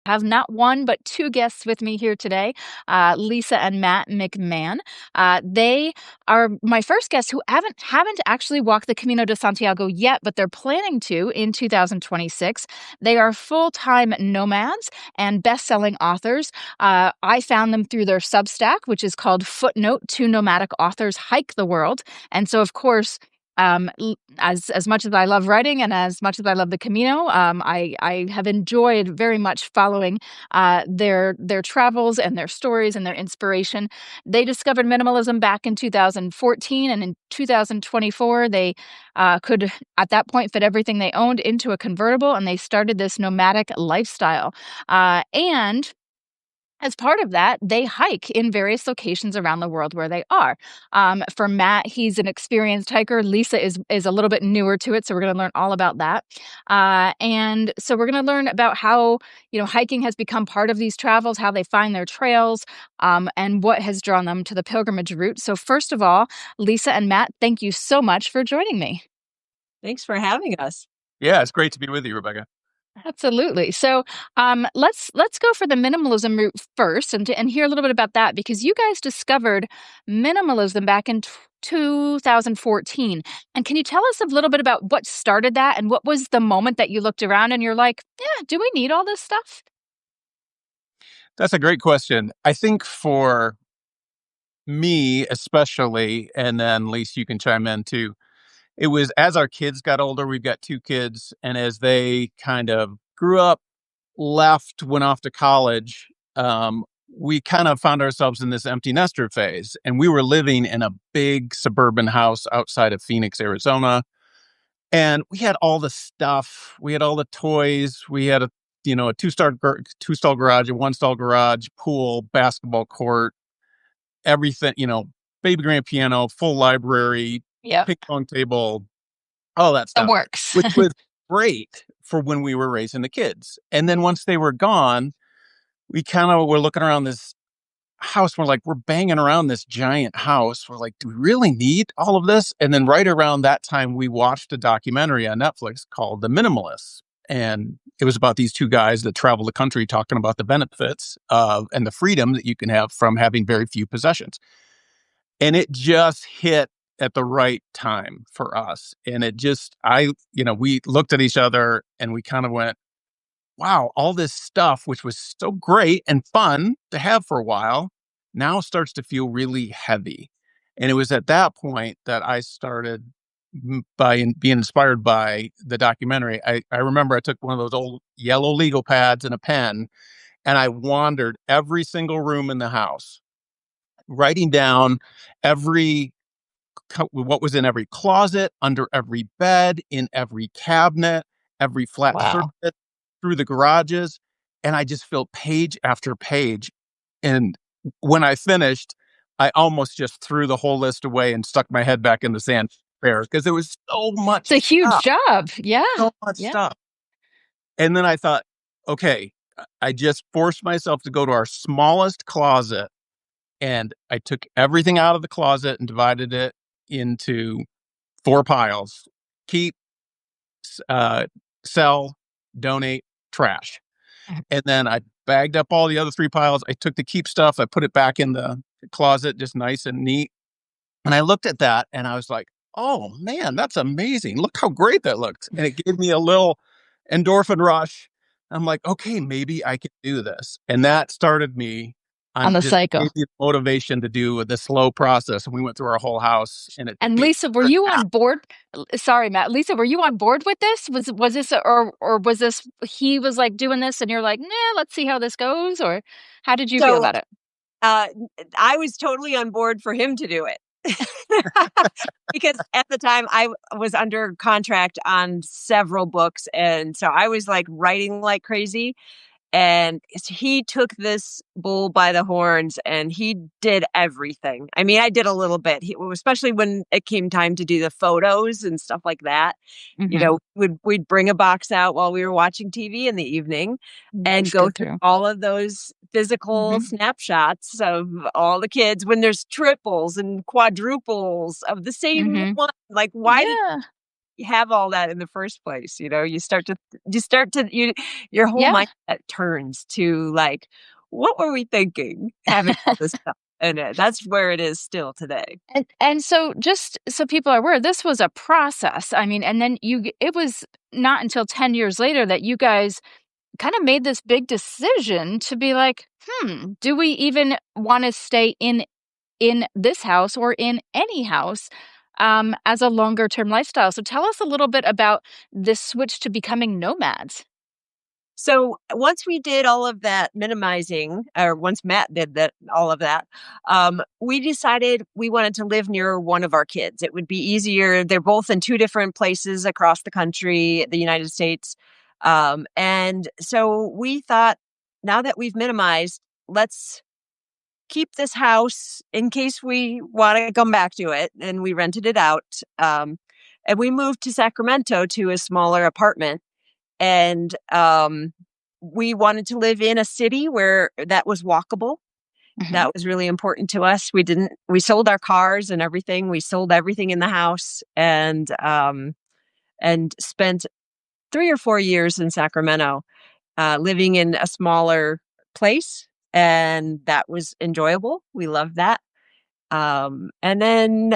have not one, but two guests with me here today, Lisa and Matt McMann. They are my first guests who haven't actually walked the Camino de Santiago yet, but they're planning to in 2026. They are full-time nomads and best-selling authors. I found them through their Substack, which is called Footnote to Nomadic Authors Hike the World. And so, of course, as much as I love writing and as much as I love the Camino, I have enjoyed very much following their travels and their stories and their inspiration. They discovered minimalism back in 2014, and in 2024 they could at that point fit everything they owned into a convertible, and they started this nomadic lifestyle. And as part of that, they hike in various locations around the world where they are. For Matt, he's an experienced hiker. Lisa is a little bit newer to it, so we're going to learn all about that. And so we're going to learn about how hiking has become part of these travels, how they find their trails, and what has drawn them to the pilgrimage route. So first of all, Lisa and Matt, thank you so much for joining me. Thanks for having us. Yeah, it's great to be with you, Rebecca. Absolutely. So let's go for the minimalism route first and hear a little bit about that, because you guys discovered minimalism back in 2014. And can you tell us a little bit about what started that, and what was the moment that you looked around and you're like, yeah, do we need all this stuff? That's a great question. I think for me especially, and then Lisa, you can chime in too, it was as our kids got older. We've got two kids, and as they kind of grew up, went off to college, we kind of found ourselves in this empty nester phase. And we were living in a big suburban house outside of Phoenix, Arizona. And we had all the stuff. We had all the toys. We had a two-stall garage, a one-stall garage, pool, basketball court, everything, baby grand piano, full library, Yep. ping pong table, all that It stuff, works. which was great for when we were raising the kids. And then once they were gone, we kind of were looking around this house. We're banging around this giant house. We're like, do we really need all of this? And then right around that time, we watched a documentary on Netflix called The Minimalists. And it was about these two guys that travel the country talking about the benefits of and the freedom that you can have from having very few possessions. And it just hit at the right time for us. And we looked at each other and we kind of went, wow, all this stuff, which was so great and fun to have for a while, now starts to feel really heavy. And it was at that point that I started by being inspired by the documentary. I remember I took one of those old yellow legal pads and a pen, and I wandered every single room in the house, writing down what was in every closet, under every bed, in every cabinet, every flat Wow. surface, through the garages. And I just filled page after page. And when I finished, I almost just threw the whole list away and stuck my head back in the sand because it was so much It's a huge stuff, job. Yeah. so much Yeah. stuff. And then I thought, okay, I just forced myself to go to our smallest closet, and I took everything out of the closet and divided it into 4 piles: keep, sell, donate, trash. And then I bagged up all the other 3 piles. I took the keep stuff, I put it back in the closet, just nice and neat. And I looked at that and I was like, oh man, that's amazing. Look how great that looked. And it gave me a little endorphin rush. I'm like, okay, maybe I can do this. And that started me On on the just cycle. gave me the motivation to do the slow process. And we went through our whole house, and it And Lisa, were you on board? Sorry, Matt. Lisa, were you on board with this? Was this or was this he was like doing this and you're like, nah, let's see how this goes? Or how did you feel So about it? I was totally on board for him to do it. Because at the time I was under contract on several books. And so I was like writing like crazy. And he took this bull by the horns and he did everything. I mean, I did a little bit, especially when it came time to do the photos and stuff like that. Mm-hmm. We'd bring a box out while we were watching TV in the evening and go through all of those physical snapshots of all the kids when there's triples and quadruples of the same one. Like, why did have all that in the first place. You your whole Yeah. mindset turns to like, what were we thinking having all this stuff in it? That's where it is still today. And so just so people are aware, this was a process. I mean, and then it was not until 10 years later that you guys kind of made this big decision to be like, do we even want to stay in this house or in any house as a longer term lifestyle? So tell us a little bit about this switch to becoming nomads. So once we did all of that minimizing, or once Matt did that, all of that, we decided we wanted to live near one of our kids. It would be easier. They're both in two different places across the country, the United States. And so we thought, now that we've minimized, let's keep this house in case we want to come back to it. And we rented it out. And we moved to Sacramento to a smaller apartment, and we wanted to live in a city where that was walkable. Hmm. That was really important to us. We sold our cars and everything. We sold everything in the house, and spent 3 or 4 years in Sacramento, living in a smaller place. And that was enjoyable. We loved that. And then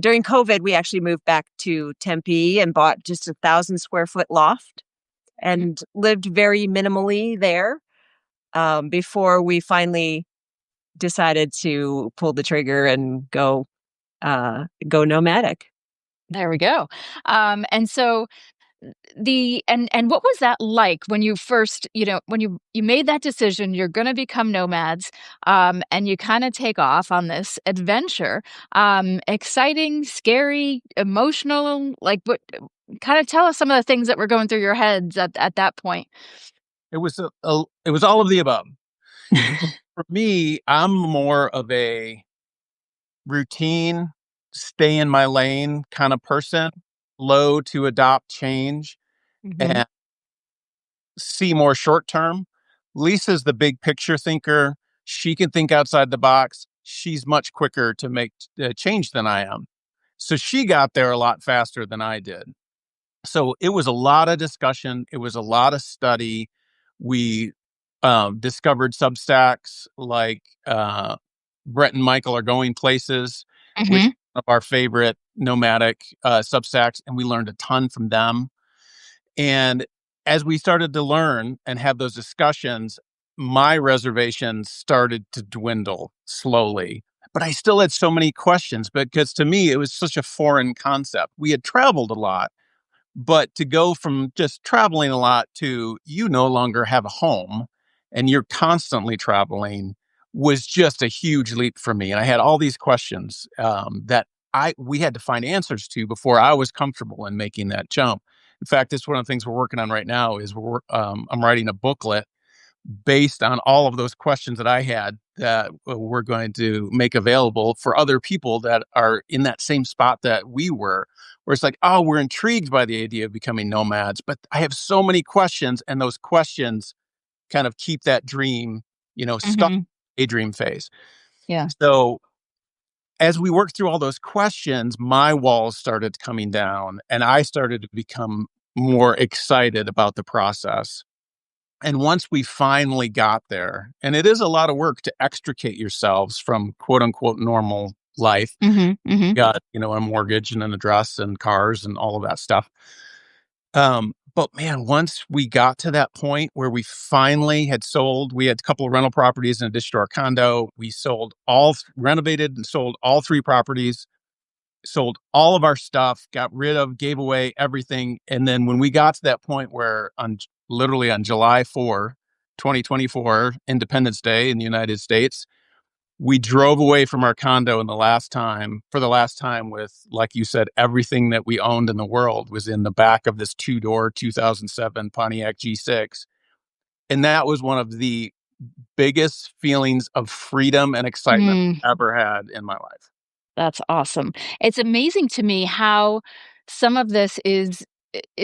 during COVID, we actually moved back to Tempe and bought just 1,000 square foot loft and lived very minimally there, before we finally decided to pull the trigger and go nomadic. There we go. And so and what was that like when you first, when you made that decision, you're going to become nomads, and you kind of take off on this adventure? Exciting, scary, emotional, like what? Kind of tell us some of the things that were going through your heads at that point. It was all of the above. For me, I'm more of a routine, stay in my lane kind of person, low to adopt change Hmm. and see more short term. Lisa's the big picture thinker. She can think outside the box. She's much quicker to make change than I am. So she got there a lot faster than I did. So it was a lot of discussion. It was a lot of study. We discovered Substacks like Brett and Michael Are Going Places, which is Hmm. one of our favorite nomadic Substacks, and we learned a ton from them. And as we started to learn and have those discussions, my reservations started to dwindle slowly. But I still had so many questions because to me, it was such a foreign concept. We had traveled a lot, but to go from just traveling a lot to you no longer have a home and you're constantly traveling was just a huge leap for me. And I had all these questions that we had to find answers to before I was comfortable in making that jump. In fact, it's one of the things we're working on right now is I'm writing a booklet based on all of those questions that I had that we're going to make available for other people that are in that same spot that we were, where it's like, oh, we're intrigued by the idea of becoming nomads, but I have so many questions, and those questions kind of keep that dream, stuck Hmm. in a dream phase. Yeah. So as we worked through all those questions, my walls started coming down, and I started to become more excited about the process. And once we finally got there, and it is a lot of work to extricate yourselves from quote unquote normal life. Hmm. Hmm. Got, a mortgage and an address and cars and all of that stuff. But man, once we got to that point where we finally had sold, we had a couple of rental properties in addition to our condo. We sold renovated and sold all three properties, sold all of our stuff, got rid of, gave away everything. And then when we got to that point where literally on July 4, 2024, Independence Day in the United States, we drove away from our condo for the last time with, like you said, everything that we owned in the world was in the back of this two-door 2007 Pontiac G6. And that was one of the biggest feelings of freedom and excitement I've ever had in my life. That's awesome. It's amazing to me how some of this is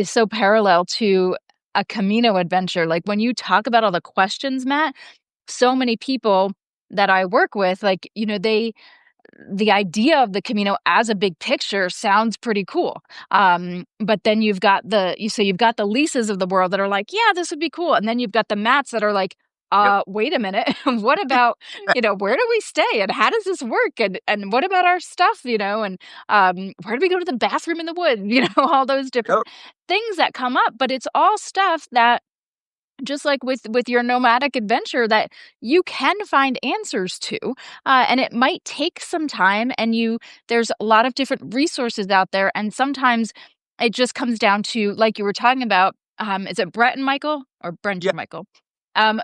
so parallel to a Camino adventure. Like when you talk about all the questions, Matt, so many people that I work with, like, the idea of the Camino as a big picture sounds pretty cool. But then you've got you've got the Lisas of the world that are like, yeah, this would be cool. And then you've got the Matts that are like, Yep. wait a minute. What about, where do we stay and how does this work? And what about our stuff, and where do we go to the bathroom in the woods? All those Yep. different things that come up, but it's all stuff that just like with your nomadic adventure that you can find answers to, and it might take some time, and there's a lot of different resources out there, and sometimes it just comes down to, like you were talking about, is it Brett and Michael or Brent Yeah. and Michael?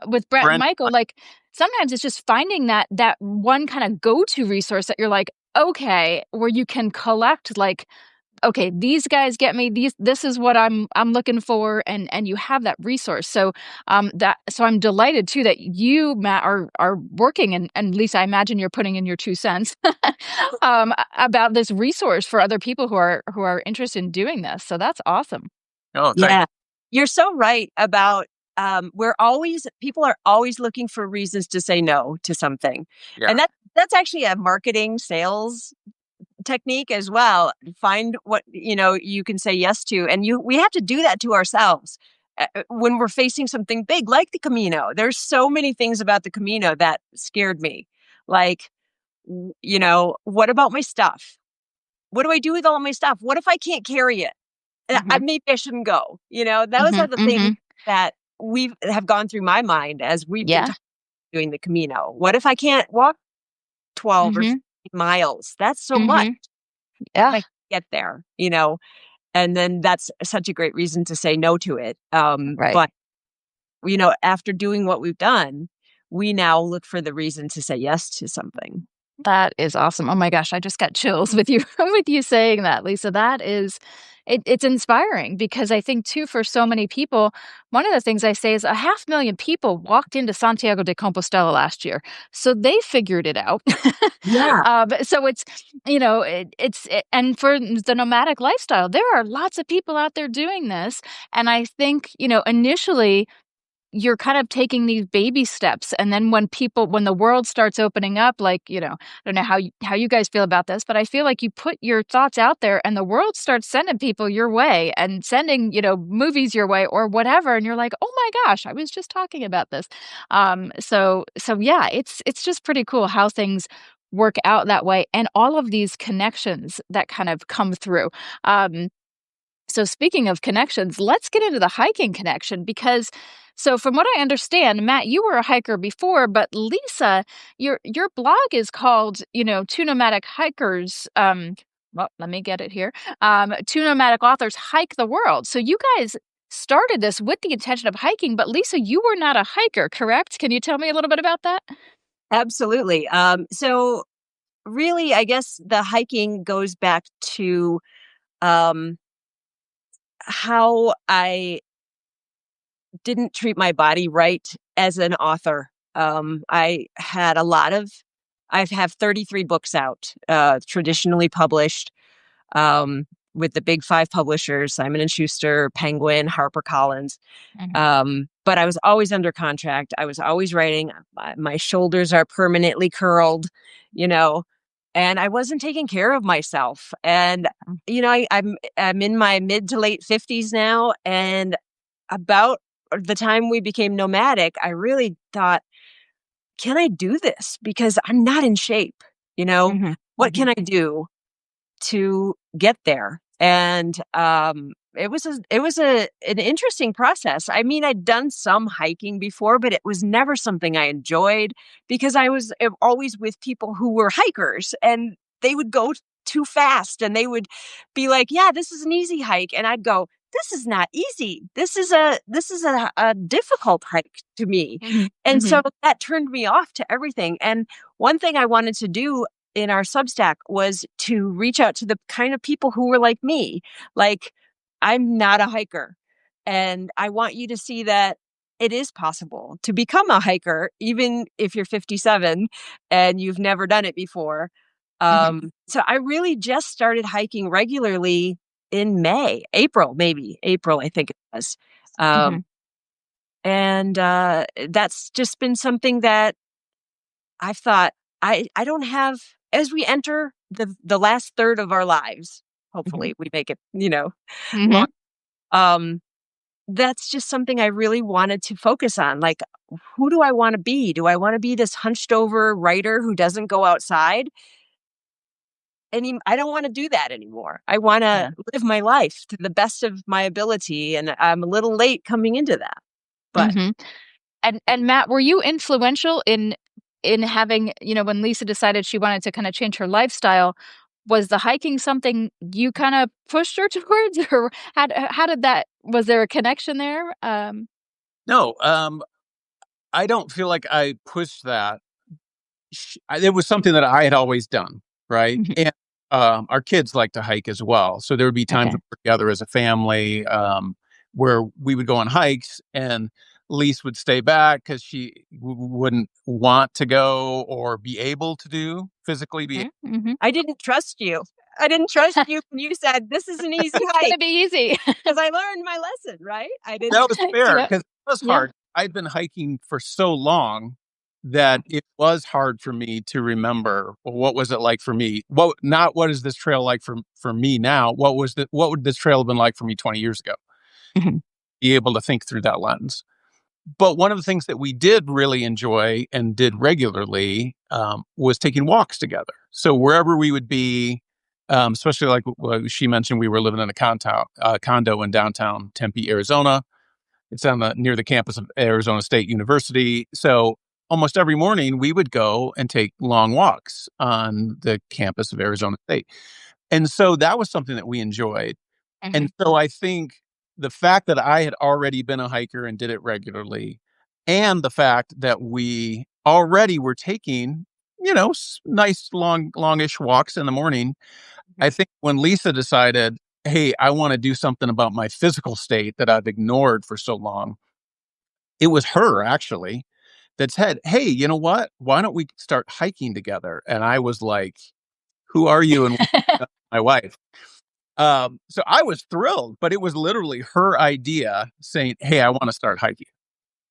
With Brett and Brent. Michael, like sometimes it's just finding that one kind of go-to resource that you're like, okay, where you can collect like, okay, these guys get me. This is what I'm looking for, and you have that resource. So so I'm delighted too that you, Matt, are working, and Lisa, I imagine you're putting in your 2 cents about this resource for other people who are interested in doing this. So that's awesome. Oh, thanks. Yeah. You're so right about people are always looking for reasons to say no to something. Yeah. And that's actually a marketing sales technique as well. Find what you can say yes to, and we have to do that to ourselves when we're facing something big like the Camino. There's so many things about the Camino that scared me, like what about my stuff? What do I do with all my stuff? What if I can't carry it? Maybe I shouldn't go. Those are the things that we have gone through my mind as we've been Yeah. doing the Camino. What if I can't walk 12 or 15 miles? That's so much. Yeah. I get there, and then that's such a great reason to say no to it. Right. But, after doing what we've done, we now look for the reason to say yes to something. That is awesome. Oh my gosh, I just got chills with you with you saying that, Lisa. That is it's inspiring because I think too for so many people, one of the things I say is 500,000 people walked into Santiago de Compostela last year. So they figured it out. Yeah. So it's and for the nomadic lifestyle, there are lots of people out there doing this. And I think, initially you're kind of taking these baby steps, and then when the world starts opening up, like, I don't know how you guys feel about this, but I feel like you put your thoughts out there and the world starts sending people your way and sending, movies your way or whatever, and you're like, "Oh my gosh, I was just talking about this." So yeah, it's just pretty cool how things work out that way, and all of these connections that kind of come through. So speaking of connections, let's get into the hiking connection because so from what I understand, Matt, you were a hiker before, but Lisa, your blog is called, Two Nomadic Hikers. Well, let me get it here. Two Nomadic Authors Hike the World. So you guys started this with the intention of hiking, but Lisa, you were not a hiker, correct? Can you tell me a little bit about that? Absolutely. So really, I guess the hiking goes back to um, how I didn't treat my body right as an author. I have 33 books out, traditionally published, with the big five publishers, Simon and Schuster, Penguin, HarperCollins. Mhm. But I was always under contract. I was always writing. My shoulders are permanently curled, you know, and I wasn't taking care of myself. And, I'm in my mid to late 50s now, and about the time we became nomadic, I really thought, can I do this? Because I'm not in shape, Mhm. what Mhm. can I do to get there? And it was an interesting process. I mean, I'd done some hiking before, but it was never something I enjoyed because I was always with people who were hikers, and they would go too fast, and they would be like, "Yeah, this is an easy hike," and I'd go, "This is not easy. This is a difficult hike to me." Mhm. And so Mhm. that turned me off to everything. And one thing I wanted to do in our Substack was to reach out to the kind of people who were like me. Like, I'm not a hiker, and I want you to see that it is possible to become a hiker, even if you're 57 and you've never done it before. Mhm. So I really just started hiking regularly in April, I think it was. Um, Mhm. and that's just been something that I've thought I don't have as we enter the last third of our lives, Mhm. hopefully we make it, long. Mhm. Um, that's just something I really wanted to focus on. Like, who do I want to be? Do I want to be this hunched over writer who doesn't go outside? I don't want to do that anymore. I want to Yeah. live my life to the best of my ability, and I'm a little late coming into that. But Mhm. And Matt, were you influential in having, when Lisa decided she wanted to kinda change her lifestyle, was the hiking something you kinda pushed her towards, or how did that was there a connection there? No, I don't feel like I pushed that. It was something that I had always done, right? Mhm. And our kids like to hike as well, so there would be times Okay. we were together as a family, where we would go on hikes, and Lise would stay back because she wouldn't want to go or be able to do physically be. Mhm, mhm. I didn't trust you. I didn't trust you when you said this is an easy It's hike gonna be easy. because I learned my lesson, right? I didn't. That was fair Yep, because it was yep. hard. I'd been hiking for so long that it was hard for me to remember, well, what was it like for me? What is this trail like for me now? What would this trail have been like for me 20 years ago? Mhm, Be able to think through that lens. But one of the things that we did really enjoy and did regularly, was taking walks together. So wherever we would be, especially like what she mentioned, we were living in a condo in downtown Tempe, Arizona. It's on near the campus of Arizona State University. So almost every morning we would go and take long walks on the campus of Arizona State. And so that was something that we enjoyed. mhm. And so I think the fact that I had already been a hiker and did it regularly, and the fact that we already were taking, nice longish walks in the morning, I think when Lisa decided, hey, I want to do something about my physical state that I've ignored for so long, it was her actually that said, "Hey, you know what? Why don't we start hiking together?" And I was like, "Who are you?" And my wife. So I was thrilled, but it was literally her idea saying, "Hey, I want to start hiking."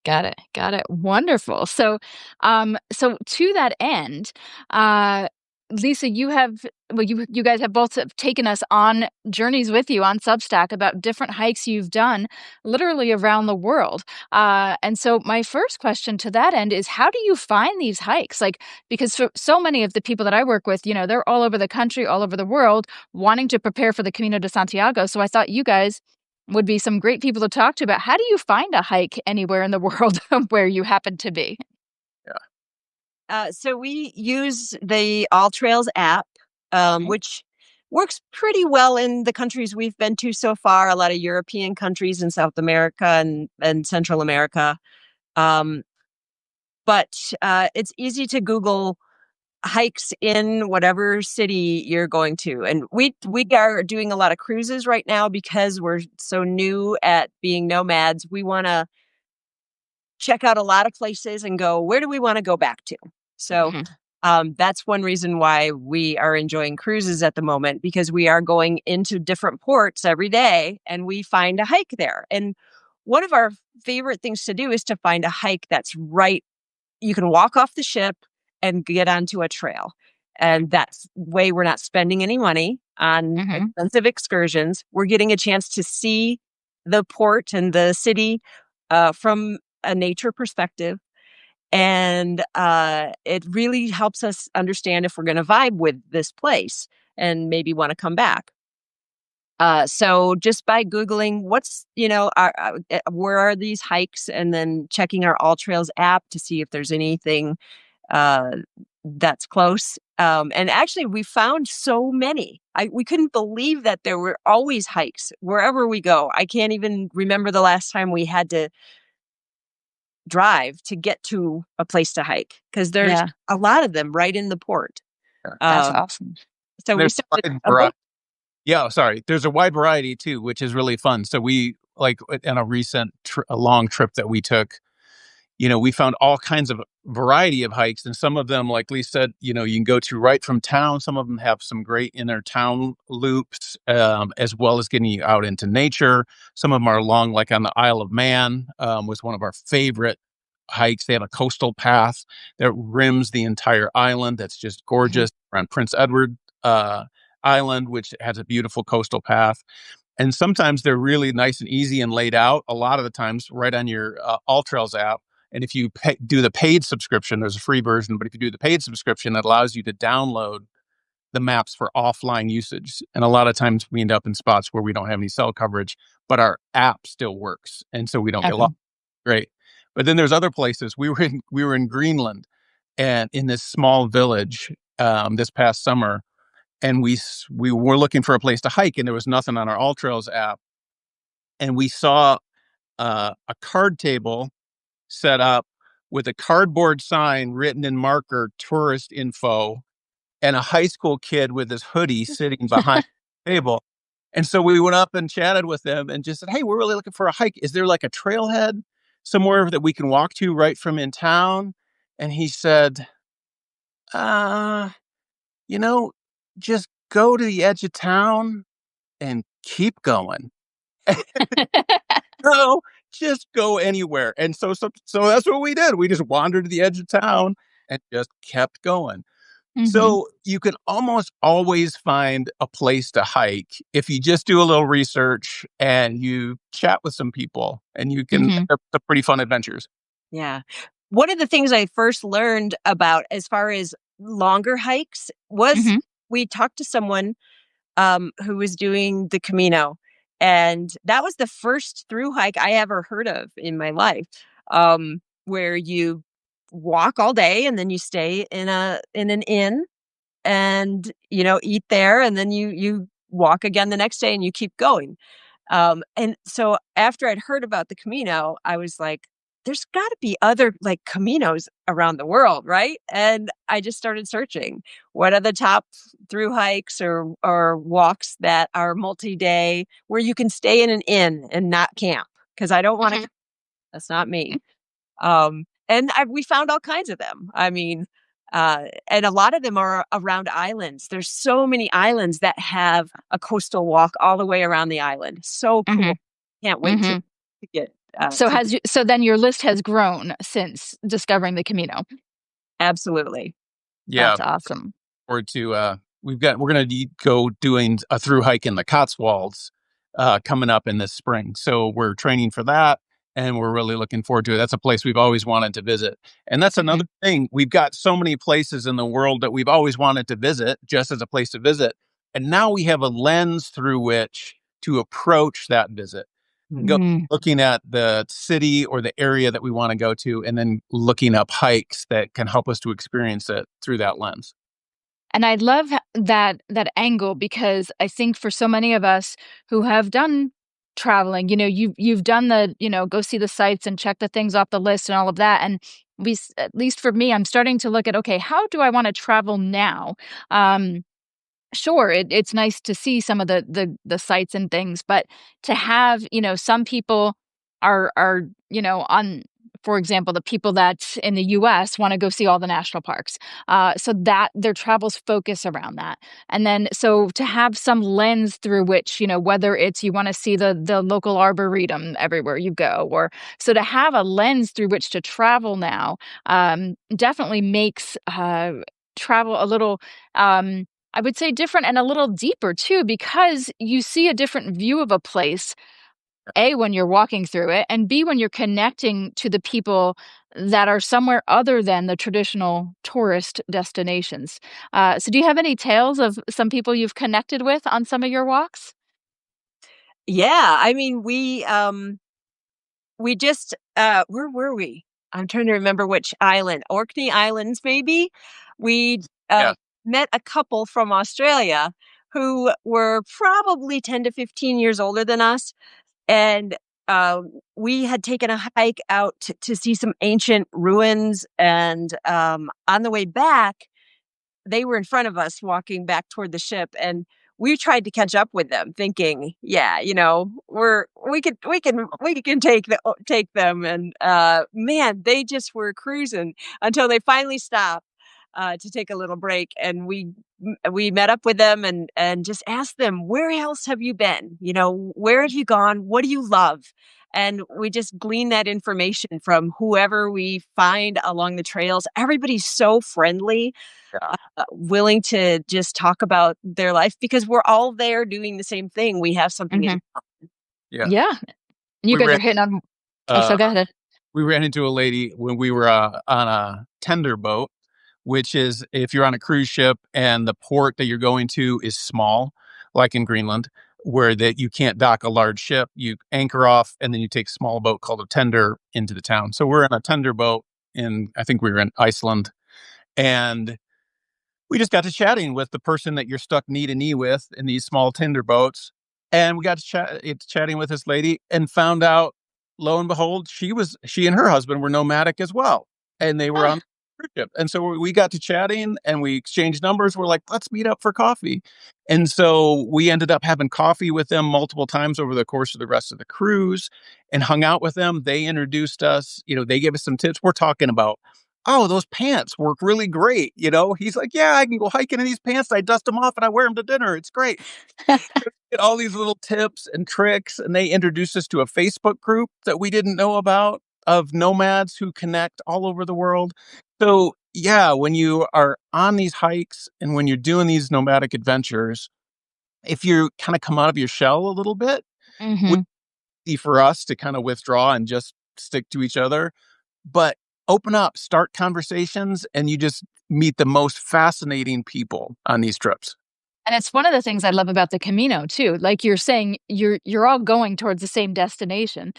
Got it, got it. Wonderful. So to that end, uh, Lisa, you guys have both have taken us on journeys with you on Substack about different hikes you've done literally around the world. And so my first question to that end is how do you find these hikes? Like, because for so many of the people that I work with, they're all over the country, all over the world, wanting to prepare for the Camino de Santiago. So I thought you guys would be some great people to talk to about how do you find a hike anywhere in the world where you happen to be? Yeah. So we use the All Trails app, Okay. which works pretty well in the countries we've been to so far. A lot of European countries in South America and Central America. Um, but it's easy to Google hikes in whatever city you're going to. And we are doing a lot of cruises right now because we're so new at being nomads. We want to check out a lot of places and go, where do we want to go back to? So Mhm, that's one reason why we are enjoying cruises at the moment because we are going into different ports every day and we find a hike there. And one of our favorite things to do is to find a hike that's right. You can walk off the ship and get onto a trail. And that's way we're not spending any money on mhm. expensive excursions. We're getting a chance to see the port and the city from a nature perspective. And it really helps us understand if we're going to vibe with this place and maybe want to come back. So just by Googling where are these hikes and then checking our All Trails app to see if there's anything uh, that's close. And actually, we found so many. We couldn't believe that there were always hikes wherever we go. I can't even remember the last time we had to drive to get to a place to hike because there's Yeah, a lot of them right in the port. Yeah. that's Um, awesome. so we There's a started wide a book. variety. Yeah, sorry. There's a wide variety too, which is really fun. So we like in a recent a long trip that we took, we found all kinds of variety of hikes, and some of them, like Lee said, you can go to right from town. Some of them have some great inner town loops, as well as getting you out into nature. Some of them are along, like on the Isle of Man, was one of our favorite hikes. They have a coastal path that rims the entire island. That's just gorgeous. Around Prince Edward Island, which has a beautiful coastal path. And sometimes they're really nice and easy and laid out. A lot of the times, right on your All Trails app. And if you do the paid subscription, there's a free version. But if you do the paid subscription, it allows you to download the maps for offline usage. And a lot of times we end up in spots where we don't have any cell coverage, but our app still works. And so we don't get Okay. lost. Great. But then there's other places. We were in Greenland and in this small village this past summer, and we were looking for a place to hike, and there was nothing on our All Trails app. And we saw a card table set up with a cardboard sign written in marker, tourist info, and a high school kid with his hoodie sitting behind the table. And so we went up and chatted with them and just said, "Hey, we're really looking for a hike. Is there like a trailhead somewhere that we can walk to right from in town?" And he said, uh, you know, just go to the edge of town and keep going. No, just go anywhere. And so that's what we did. We just wandered to the edge of town and just kept going. Mhm. So you can almost always find a place to hike if you just do a little research and you chat with some people, and you can Mhm. have some pretty fun adventures. Yeah. One of the things I first learned about as far as longer hikes was Mhm. we talked to someone who was doing the Camino. And that was the first through hike I ever heard of in my life, where you walk all day and then you stay in an inn and eat there, and then you walk again the next day and you keep going. And so after I'd heard about the Camino, I was like, there's got to be other like Caminos around the world, right? And I just started searching. What are the top through hikes or walks that are multi-day where you can stay in an inn and not camp? Because I don't want to. Mhm. That's not me. We found all kinds of them. I mean, and a lot of them are around islands. There's so many islands that have a coastal walk all the way around the island. So cool. Mhm. Can't wait to Mhm. get So to has you so then your list has grown since discovering the Camino. absolutely. Yeah, That's awesome. or to we're going to go doing a through hike in the Cotswolds coming up in this spring. So we're training for that, and we're really looking forward to it. That's a place we've always wanted to visit. And that's another Mhm. thing. We've got so many places in the world that we've always wanted to visit just as a place to visit. And now we have a lens through which to approach that visit. Go Mm. looking at the city or the area that we want to go to, and then looking up hikes that can help us to experience it through that lens. And I love that angle because I think for so many of us who have done traveling, you've done the, go see the sites and check the things off the list and all of that. And at least for me, I'm starting to look at, okay, how do I want to travel now? Um, Sure, it's nice to see some of the sites and things, but to have, some people are, on for example, the people that in the US wanna go see all the national parks, so that their travels focus around that, and then so to have some lens through which, whether it's you wanna see the local arboretum everywhere you go, or so to have a lens through which to travel now, definitely makes, travel a little, I would say different and a little deeper too, because you see a different view of a place, A, when you're walking through it, and B, when you're connecting to the people that are somewhere other than the traditional tourist destinations. So, do you have any tales of some people you've connected with on some of your walks? Yeah, I mean, we just where were we? I'm trying to remember which island. Orkney Islands, maybe. We Yeah. met a couple from Australia who were probably 10 to 15 years older than us. And we had taken a hike out to see some ancient ruins. And on the way back, they were in front of us walking back toward the ship, and we tried to catch up with them thinking, yeah, we can take them. And man, they just were cruising until they finally stopped to take a little break, and we met up with them and just asked them, where else have you been? Where have you gone? What do you love? and we just glean that information from whoever we find along the trails. Everybody's so friendly, Yeah. willing to just talk about their life because we're all there doing the same thing. We have something in Mhm. Yeah. Yeah. You We guys ran are hitting on oh, so uh go ahead. we ran into a lady when we were on a tender boat, which is if you're on a cruise ship and the port that you're going to is small, like in Greenland, where that you can't dock a large ship, you anchor off and then you take a small boat called a tender into the town. So we're in a tender boat I think we were in Iceland, and we just got to chatting with the person that you're stuck knee to knee with in these small tender boats. And we got to chatting with this lady and found out, lo and behold, she and her husband were nomadic as well. And they were on Ah, the cruise ship. And so we got to chatting and we exchanged numbers. We're like, let's meet up for coffee. And so we ended up having coffee with them multiple times over the course of the rest of the cruise and hung out with them. They introduced us, they gave us some tips. We're talking about, oh, those pants work really great. He's like, yeah, I can go hiking in these pants. I dust them off and I wear them to dinner. It's great. Get all these little tips and tricks. And they introduced us to a Facebook group that we didn't know about of nomads who connect all over the world. So, yeah, when you are on these hikes and when you're doing these nomadic adventures, if you kind of come out of your shell a little bit, mhm. easy for us to kind of withdraw and just stick to each other. But open up, start conversations, and you just meet the most fascinating people on these trips. And it's one of the things I love about the Camino too. Like you're saying, you're all going towards the same destination.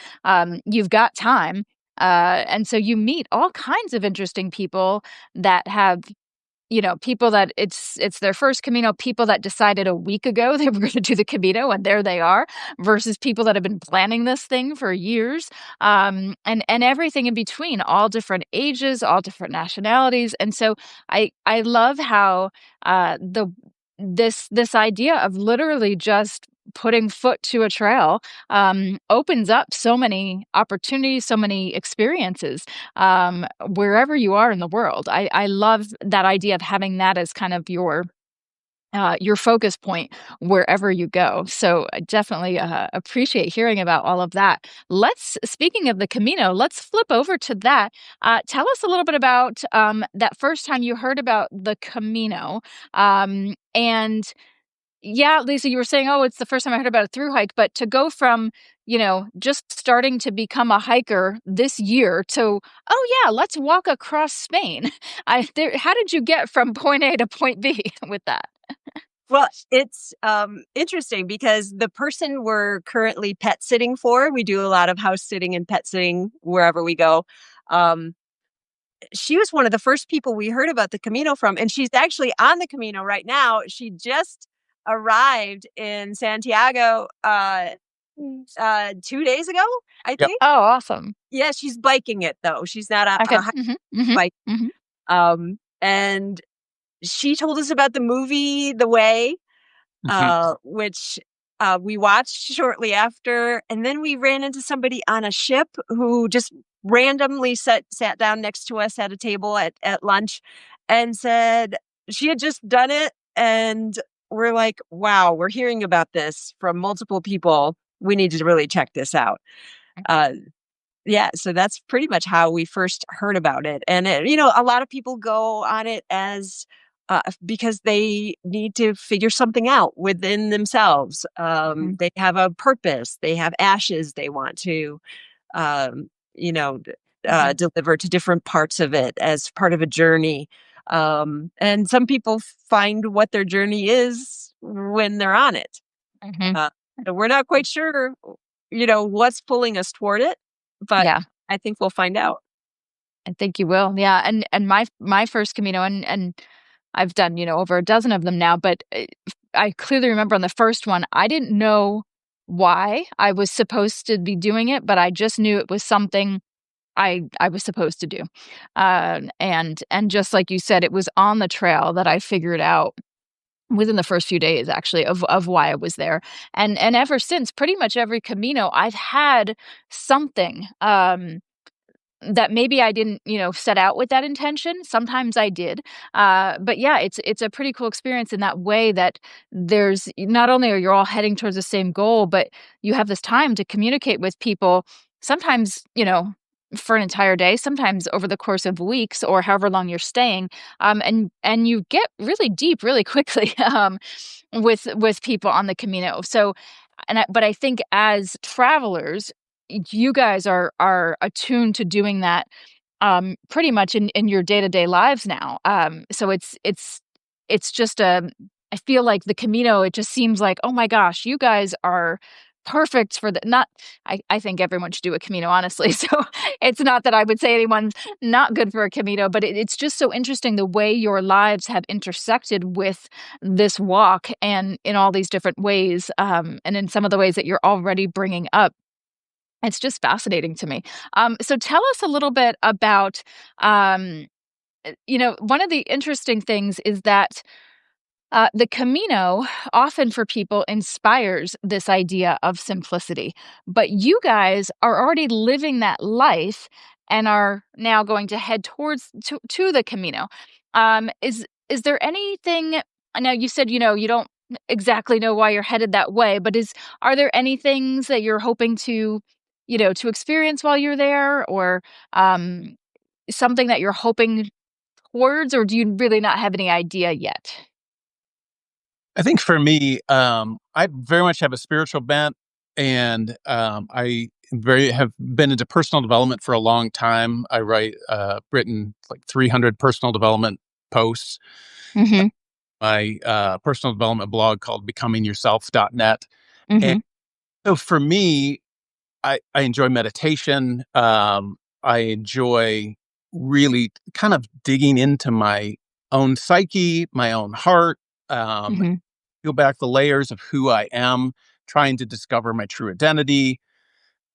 You've got time, and so you meet all kinds of interesting people that have people that it's their first Camino, people that decided a week ago they were gonna do the Camino, and there they are, versus people that have been planning this thing for years, and everything in between, all different ages, all different nationalities, and so I love how, the this idea of literally just putting foot to a trail, opens up so many opportunities, so many experiences, wherever you are in the world. I love that idea of having that as kind of your focus point wherever you go. So I definitely appreciate hearing about all of that. Speaking of the Camino, let's flip over to that. Tell us a little bit about that first time you heard about the Camino. And yeah, Lisa, you were saying, oh, it's the first time I heard about a through hike, but to go from, just starting to become a hiker this year to, oh, yeah, let's walk across Spain. How did you get from point A to point B with that? Well, it's interesting because the person we're currently pet sitting for, we do a lot of house sitting and pet sitting wherever we go. Um, she was one of the first people we heard about the Camino from, and she's actually on the Camino right now. She just arrived in Santiago 2 days ago, I Yep. think. Oh, awesome. Yeah, she's biking it though. She's not Okay. a hike Hmm. Hmm. bike. Hmm. And she told us about the movie The Way, Mhm. which we watched shortly after, and then we ran into somebody on a ship who just randomly sat down next to us at a table at lunch and said she had just done it, and we're like, wow, we're hearing about this from multiple people. We need to really check this out. Uh, yeah, so that's pretty much how we first heard about it, and a lot of people go on it as because they need to figure something out within themselves. Hmm. They have a purpose. They have ashes they want to, um, you know, d- Hmm. deliver to different parts of it as part of a journey. And some people find what their journey is when they're on it. Hmm. Uh, so we're not quite sure, what's pulling us toward it, but Yeah. I think we'll find out. I think you will. Yeah, and my first Camino, and I've done, over a dozen of them now, but, I clearly remember on the first one, I didn't know why I was supposed to be doing it, but I just knew it was something I was supposed to do. And just like you said, it was on the trail that I figured out within the first few days actually of why I was there. And ever since, pretty much every Camino, I've had something, that maybe I didn't, set out with that intention. Sometimes I did. But yeah, it's a pretty cool experience in that way that there's not only are you all heading towards the same goal, but you have this time to communicate with people, sometimes, for an entire day, sometimes over the course of weeks or however long you're staying. And you get really deep really quickly with people on the Camino. So but I think as travelers, you guys are attuned to doing that pretty much in your day-to-day lives now. So it's just I feel like the Camino, it just seems like, oh my gosh, you guys are perfect for the not I think everyone should do a Camino, honestly. So it's not that I would say anyone's not good for a Camino, but it's just so interesting the way your lives have intersected with this walk and in all these different ways, and in some of the ways that you're already bringing up. It's just fascinating to me. So tell us a little bit about, one of the interesting things is that the Camino often for people inspires this idea of simplicity, but you guys are already living that life and are now going to head towards to the Camino. Is there anything? I know you said you don't exactly know why you're headed that way, but are there any things that you're hoping to experience while you're there, or um, something that you're hoping towards, or do you really not have any idea yet? I think for me, I very much have a spiritual bent, and I very have been into personal development for a long time. I written like 300 personal development posts. Mhm. My personal development blog called becomingyourself.net. And Mhm. so for me, I enjoy meditation. I enjoy really kind of digging into my own psyche, my own heart, um, Mhm. peel back the layers of who I am, trying to discover my true identity,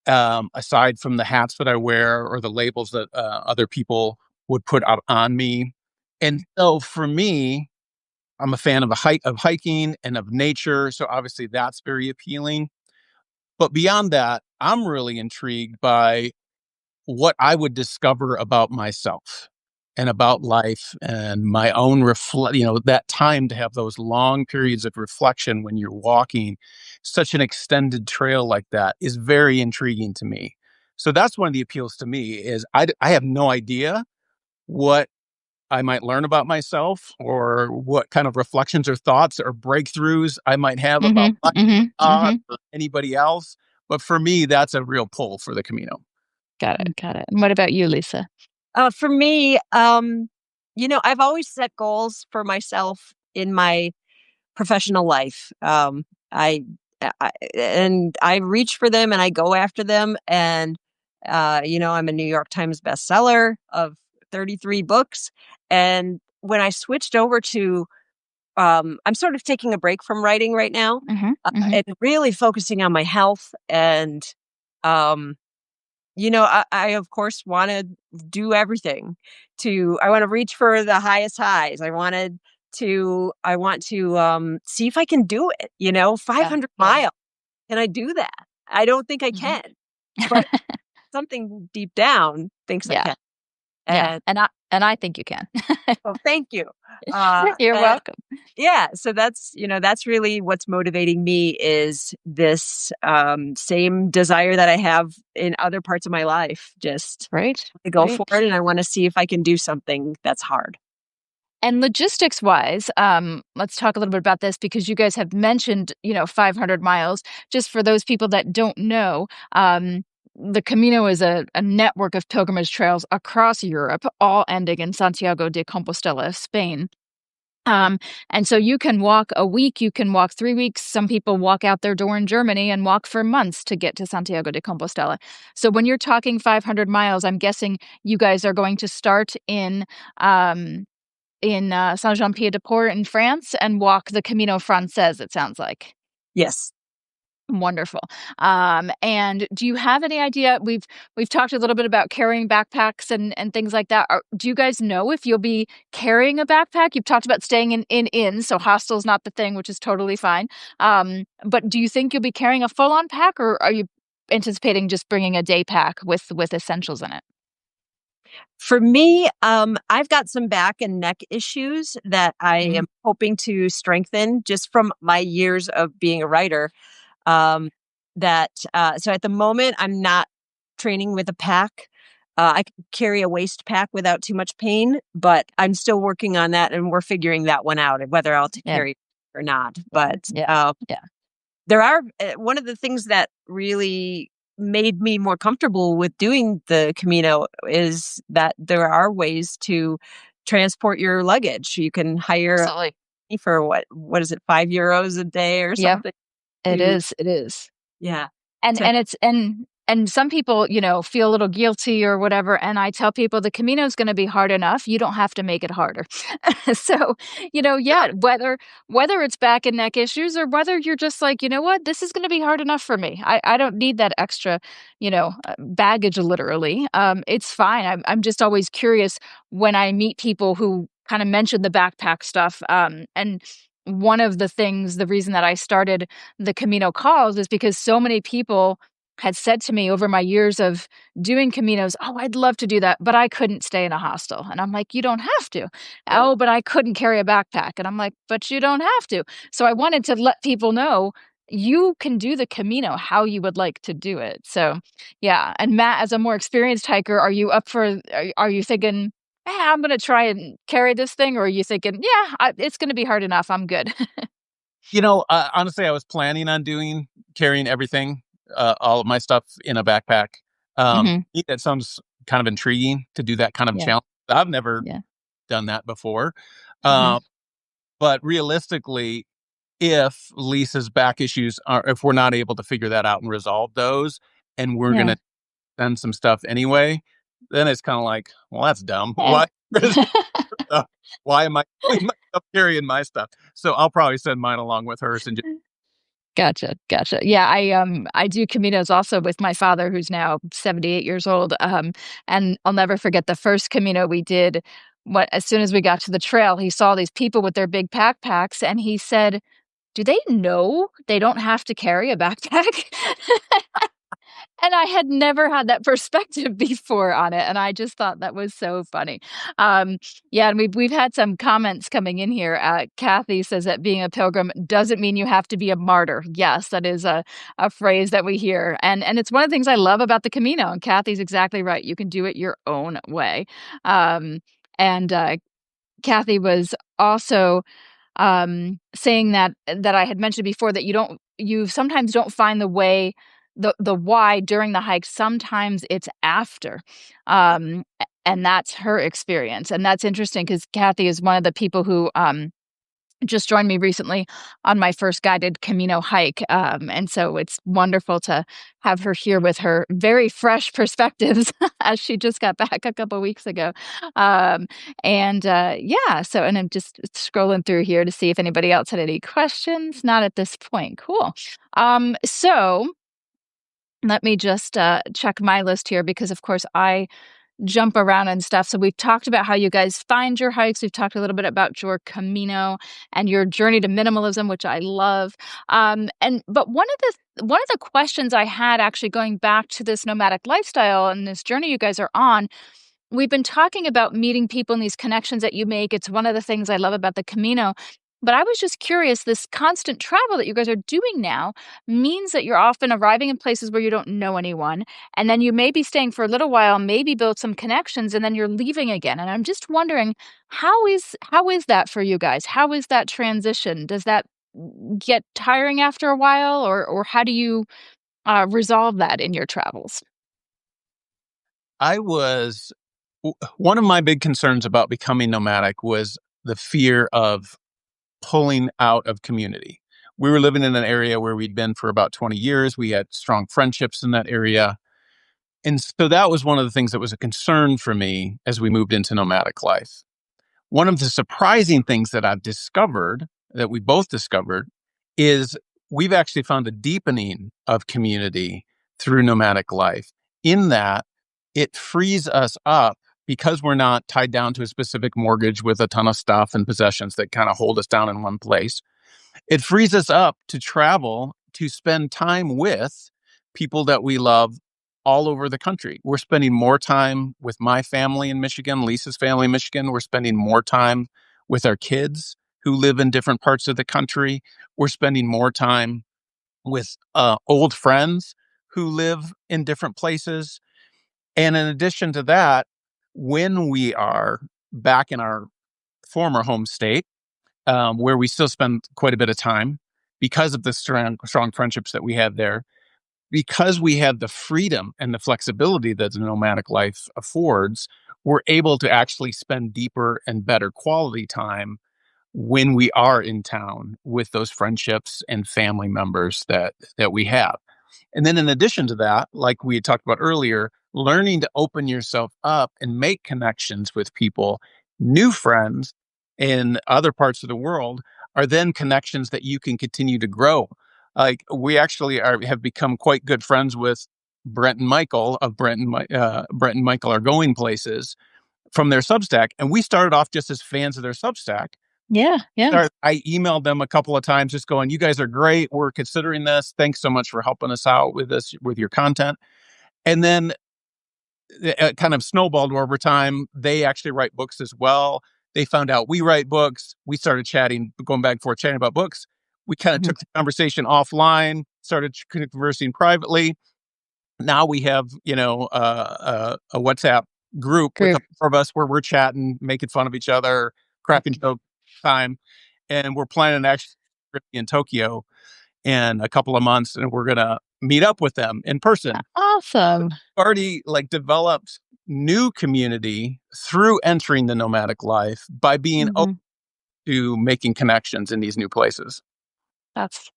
aside from the hats that I wear or the labels that other people would put out on me. And so for me, I'm a fan of of hiking and of nature, so obviously that's very appealing. But beyond that, I'm really intrigued by what I would discover about myself and about life and my own that time to have those long periods of reflection when you're walking such an extended trail like that is very intriguing to me. So that's one of the appeals to me is I have no idea what I might learn about myself or what kind of reflections or thoughts or breakthroughs I might have about Mhm. life, Mhm. God, Mhm. or anybody else. But for me, that's a real pull for the Camino. Got it. Got it. And what about you, Lisa? For me, I've always set goals for myself in my professional life. And I reach for them and I go after them. And I'm a New York Times bestseller of 33 books. And when I switched over to, I'm sort of taking a break from writing right now, Mhm. Mhm. and really focusing on my health and um, I of course want to do everything I want to reach for the highest highs. I want to see if I can do it, Yeah. 500 Yeah. miles. Can I do that? I don't think I Mhm. can, but something deep down thinks I Yeah. can. Yeah. And And I think you can. oh, thank you. You're And welcome. yeah, so that's really what's motivating me is this same desire that I have in other parts of my life. Just Right. to go Right. for it, and I want to see if I can do something that's hard. And logistics wise, let's talk a little bit about this because you guys have mentioned, 500 miles. Just for those people that don't know, the Camino is a network of pilgrimage trails across Europe, all ending in Santiago de Compostela, Spain. Um, and so you can walk a week, you can walk 3 weeks. Some people walk out their door in Germany and walk for months to get to Santiago de Compostela. So when you're talking 500 miles, I'm guessing you guys are going to start um, in Saint-Jean-Pied-de-Port in France and walk the Camino Frances, it sounds like. Yes. Wonderful. And do you have any idea we've talked a little bit about carrying backpacks and things like that. Do you guys know if you'll be carrying a backpack? You've talked about staying in inns, so hostel's not the thing, which is totally fine. But do you think you'll be carrying a full-on pack, or are you anticipating just bringing a day pack with essentials in it? For me, I've got some back and neck issues that I Mhm. am hoping to strengthen just from my years of being a writer. Um, so at the moment, I'm not training with a pack. I can carry a waist pack without too much pain, but I'm still working on that, and we're figuring that one out, whether I'll to Yeah. carry or not. But Yeah. Yeah. there are one of the things that really made me more comfortable with doing the Camino is that there are ways to transport your luggage. You can hire Absolutely. for what is it, €5 a day or Yeah. something It to is. It is. yeah, to And it's and some people, feel a little guilty or whatever, and I tell people the Camino is gonna be hard enough, you don't have to make it harder. So, yeah, whether it's back and neck issues or whether you're just like, "You know what? This is gonna be hard enough for me. I don't need that extra, baggage literally." It's fine. I'm just always curious when I meet people who kinda mention the backpack stuff, and one of the reason that I started the Camino calls is because so many people had said to me over my years of doing Caminos, "Oh, I'd love to do that, but I couldn't stay in a hostel." And I'm like, "You don't have to." "Oh, but I couldn't carry a backpack." And I'm like, "But you don't have to." So I wanted to let people know you can do the Camino how you would like to do it. So, yeah. And Matt, as a more experienced hiker, are you up for are you thinking, I'm gonna try and carry this thing," or are you thinking, "Yeah, it's gonna be hard enough. I'm good." Honestly, I was planning on carrying everything, all of my stuff in a backpack. Mhm. That sounds kind of intriguing to do that kind of Yeah. challenge. I've never Yeah. done that before. Mhm. Um, but realistically, if Lisa's back issues if we're not able to figure that out and resolve those, and we're Yeah. gonna send some stuff anyway, then it's kind of like, well, that's dumb. Eh. Uh, why am I doing carrying my stuff? So I'll probably send mine along with hers and just Gotcha, gotcha. Yeah, I do Caminos also with my father who's now 78 years old, and I'll never forget the first Camino we did. What As soon as we got to the trail, he saw these people with their big backpacks, and he said, "Do they know they don't have to carry a backpack?" And I had never had that perspective before on it, and I just thought that was so funny. Yeah, and we've had some comments coming in here. Kathy says that being a pilgrim doesn't mean you have to be a martyr. Yes, that is a phrase that we hear, and it's one of the things I love about the Camino. And Kathy's exactly right. You can do it your own way. Um, and Kathy was also saying that I had mentioned before that you sometimes don't find the why during the hike, sometimes it's after. And that's her experience, and that's interesting because Kathy is one of the people who, just joined me recently on my first guided Camino hike, and so it's wonderful to have her here with her very fresh perspectives as she just got back a couple weeks ago. Um, and yeah, and I'm just scrolling through here to see if anybody else had any questions. Not at this point. Cool. So let me just check my list here because, of course, I jump around and stuff. So we've talked about how you guys find your hikes. We've talked a little bit about your Camino and your journey to minimalism, which I love. But one of the questions I had actually going back to this nomadic lifestyle and this journey you guys are on, we've been talking about meeting people and these connections that you make. It's one of the things I love about the Camino. But I was just curious, this constant travel that you guys are doing now means that you're often arriving in places where you don't know anyone. And then you may be staying for a little while, maybe build some connections, and then you're leaving again. And I'm just wondering, how is that for you guys? How is that transition? Does that get tiring after a while, or how do you resolve that in your travels? I was one of my big concerns about becoming nomadic was the fear of pulling out of community. We were living in an area where we'd been for about 20 years. We had strong friendships in that area. And so that was one of the things that was a concern for me as we moved into nomadic life. One of the surprising things that I've discovered, that we both discovered, is we've actually found a deepening of community through nomadic life, in that it frees us up because we're not tied down to a specific mortgage with a ton of stuff and possessions that kind of hold us down in one place. It frees us up to travel, to spend time with people that we love all over the country. We're spending more time with my family in Michigan, Lisa's family in Michigan. We're spending more time with our kids who live in different parts of the country. We're spending more time with old friends who live in different places. And in addition to that, when we are back in our former home state, where we still spend quite a bit of time because of the strong friendships that we had there, because we have the freedom and the flexibility that the nomadic life affords, we're able to actually spend deeper and better quality time when we are in town with those friendships and family members that we have. And then in addition to that, like we had talked about earlier, learning to open yourself up and make connections with people, new friends in other parts of the world are then connections that you can continue to grow. Like we actually have become quite good friends with Brent and Michael of Brent and Michael Are Going Places from their Substack. And we started off just as fans of their Substack. Yeah, yeah. I emailed them a couple of times just going, "You guys are great. We're considering this. Thanks so much for helping us out with this, with your content." And then it kind of snowballed over time. They actually write books as well. They found out we write books. We started chatting, going back and forth, chatting about books. We kind of Mhm. took the conversation offline, started conversing privately. Now we have, a WhatsApp group with the Group. four of us where we're chatting, making fun of each other, cracking joke time. And we're planning actually in Tokyo in a couple of months, and we're gonna meet up with them in person. Awesome. Already like developed new community through entering the nomadic life by being open Mhm. to making connections in these new places. That's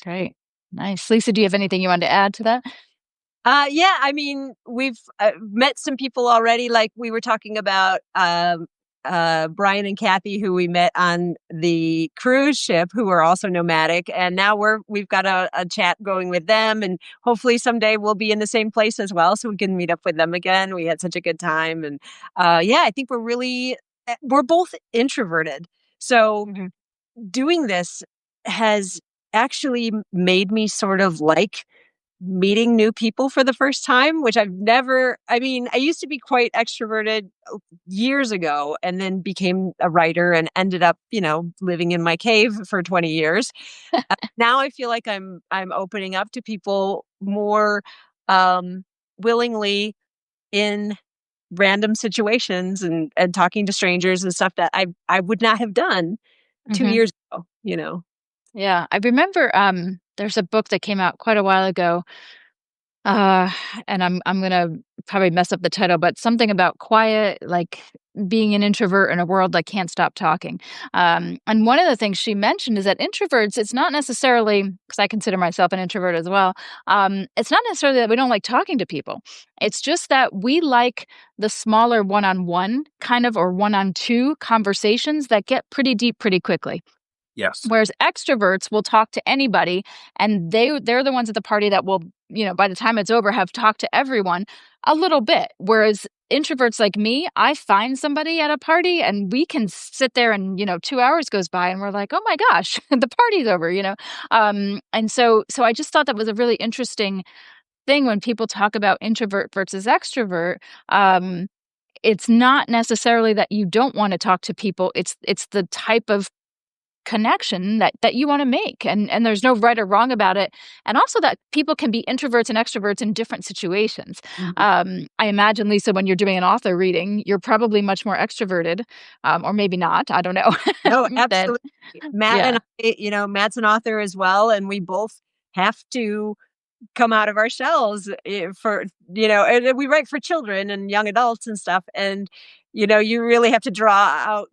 great. Nice. Lisa, do you have anything you want to add to that? Yeah, I mean, we've met some people already. Like we were talking about Brian and Kathy, who we met on the cruise ship, who are also nomadic, and now we've got a chat going with them, and hopefully someday we'll be in the same place as well, so we can meet up with them again. We had such a good time, and yeah, I think we're both introverted, so Mhm. doing this has actually made me sort of like meeting new people for the first time, which I mean, I used to be quite extroverted years ago and then became a writer and ended up, living in my cave for 20 years. Now I feel like I'm opening up to people more um willingly in random situations and talking to strangers and stuff that I would not have done 2 Mhm. years ago. Yeah, I remember, there's a book that came out quite a while ago, uh, and I'm gonna probably mess up the title, but something about quiet, like, being an introvert in a world that can't stop talking. And one of the things she mentioned is that introverts, it's not necessarily, because I consider myself an introvert as well, it's not necessarily that we don't like talking to people. It's just that we like the smaller one-on-one kind of or one-on-two conversations that get pretty deep pretty quickly. Yes. Whereas extroverts will talk to anybody, and they're the ones at the party that will, by the time it's over, have talked to everyone a little bit. Whereas introverts like me, I find somebody at a party and we can sit there and, 2 hours goes by and we're like, "Oh my gosh, the party's over." And so I just thought that was a really interesting thing when people talk about introvert versus extrovert. Um, it's not necessarily that you don't want to talk to people. It's the type of connection that you wanna make, and there's no right or wrong about it, and also that people can be introverts and extroverts in different situations. Mhm. I imagine, Lisa, when you're doing an author reading, you're probably much more extroverted, or maybe not, I don't know. No, Then absolutely. Matt and yeah, Matt's an author as well, and we both have to come out of our shells and we write for children and young adults and stuff. And, you really have to draw out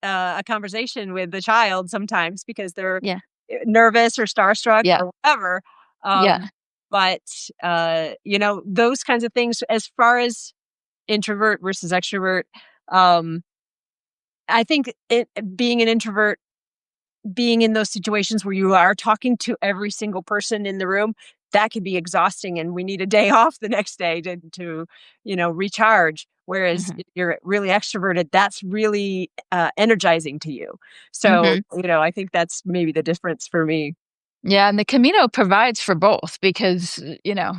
a conversation with the child sometimes because they're yeah, nervous or starstruck yeah, or whatever. yeah, But, those kinds of things as far as introvert versus extrovert, um, I think being an introvert, being in those situations where you are talking to every single person in the room, that can be exhausting and we need a day off the next day to recharge. Whereas mhm, if you're really extroverted, that's really energizing to you. So, mhm. I think that's maybe the difference for me. Yeah, and the Camino provides for both because,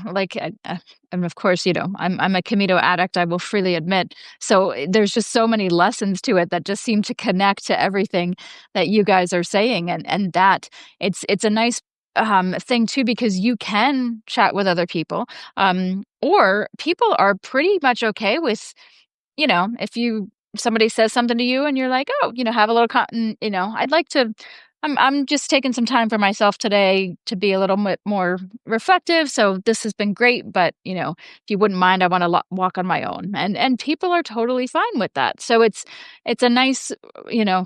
like, and of course, I'm a Camino addict, I will freely admit. So there's just so many lessons to it that just seem to connect to everything that you guys are saying, and that it's a nice thing too because you can chat with other people, or people are pretty much okay with if somebody says something to you and you're like, "Oh, have a little cotton, I'd like to I'm just taking some time for myself today to be a little bit more reflective. So this has been great, but if you wouldn't mind, I want to walk on my own." And people are totally fine with that. So it's a nice,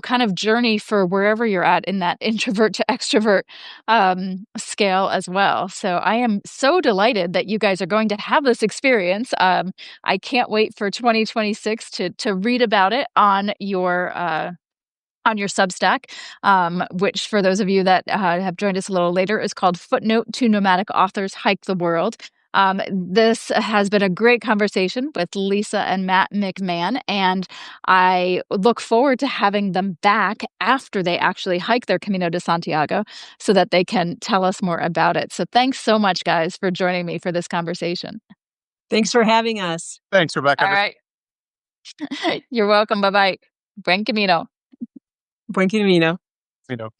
kind of journey for wherever you're at in that introvert to extrovert scale as well. So I am so delighted that you guys are going to have this experience. I can't wait for 2026 to read about it on your Substack, which for those of you that have joined us a little later is called Footnote to Nomadic Authors Hike the World. This has been a great conversation with Lisa and Matt McMann, and I look forward to having them back after they actually hike their Camino de Santiago so that they can tell us more about it. So thanks so much, guys, for joining me for this conversation. Thanks for having us. Thanks, Rebecca. All right. You're welcome. Bye bye. Buen Camino. Buen camino. You know.